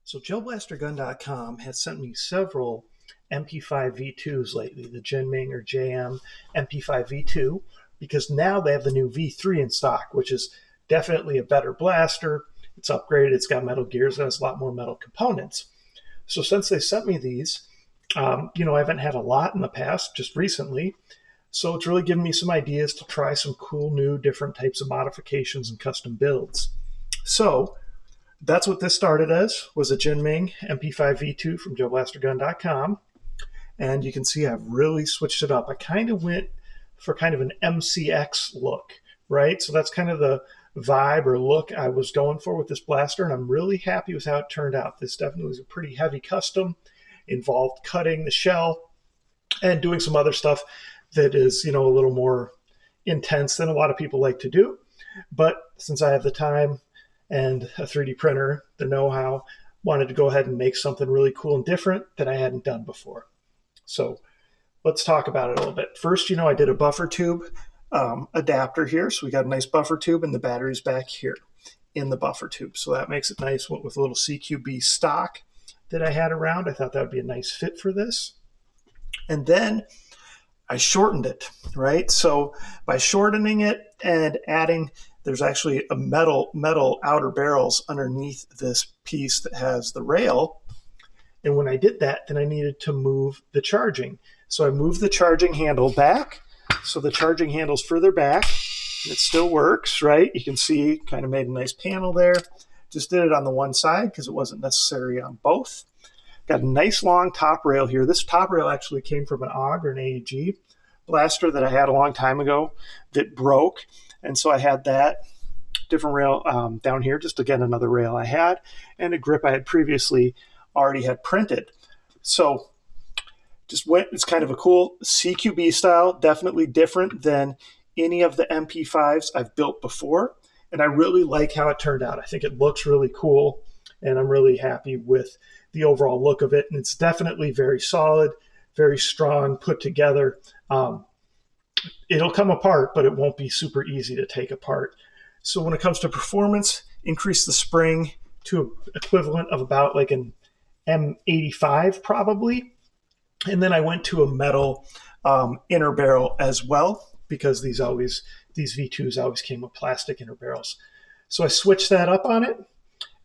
So jellblastergun.com has sent me several MP5 V2s lately, the Jinming or JM MP5 V2, because now they have the new V3 in stock, which is definitely a better blaster. It's upgraded, it's got metal gears, and has a lot more metal components. So since they sent me these, I haven't had a lot in the past, just recently. So it's really given me some ideas to try some cool new different types of modifications and custom builds. So that's what this started as, was a Jinming MP5 V2 from jellblastergun.com. And you can see I've really switched it up. I kind of went for kind of an MCX look, right? So that's kind of the vibe or look I was going for with this blaster, and I'm really happy with how it turned out. This definitely was a pretty heavy custom, involved cutting the shell and doing some other stuff that is, a little more intense than a lot of people like to do. But since I have the time and a 3D printer, the know-how, wanted to go ahead and make something really cool and different that I hadn't done before. So let's talk about it a little bit. First, I did a buffer tube adapter here. So we got a nice buffer tube and the battery's back here in the buffer tube. So that makes it nice with a little CQB stock that I had around. I thought that would be a nice fit for this. And then I shortened it, right? So by shortening it and adding, there's actually a metal outer barrels underneath this piece that has the rail. And when I did that, then I needed to move the charging. So I moved the charging handle back. So the charging handle's further back. It still works, right? You can see kind of made a nice panel there. Just did it on the one side because it wasn't necessary on both. Got a nice long top rail here. This top rail actually came from an AUG or an AEG blaster that I had a long time ago that broke. And so I had that different rail down here, just again, another rail I had, and a grip I had previously already had printed. So it's kind of a cool CQB style, definitely different than any of the MP5s I've built before. And I really like how it turned out. I think it looks really cool, and I'm really happy with the overall look of it. And it's definitely very solid, very strong, put together. It'll come apart, but it won't be super easy to take apart. So when it comes to performance, increase the spring to equivalent of about like an M85 probably. And then I went to a metal inner barrel as well, because these V2s always came with plastic inner barrels. So I switched that up on it,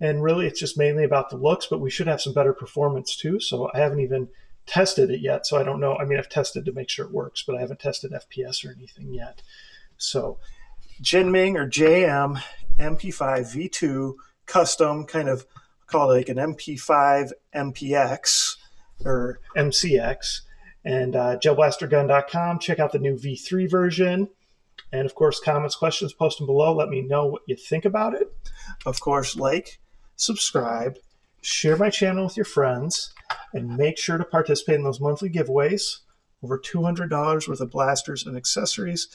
and really it's just mainly about the looks, but we should have some better performance too. So I haven't even tested it yet, so I don't know. I mean, I've tested to make sure it works, but I haven't tested FPS or anything yet. So Jinming or JM MP5 V2 custom, kind of call it like an MP5 MPX or MCX, and jellblastergun.com. Check out the new V3 version. And of course, comments, questions, post them below. Let me know what you think about it. Of course, like, subscribe, share my channel with your friends, and make sure to participate in those monthly giveaways. Over $200 worth of blasters and accessories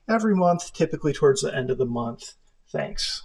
every month, typically towards the end of the month. Thanks.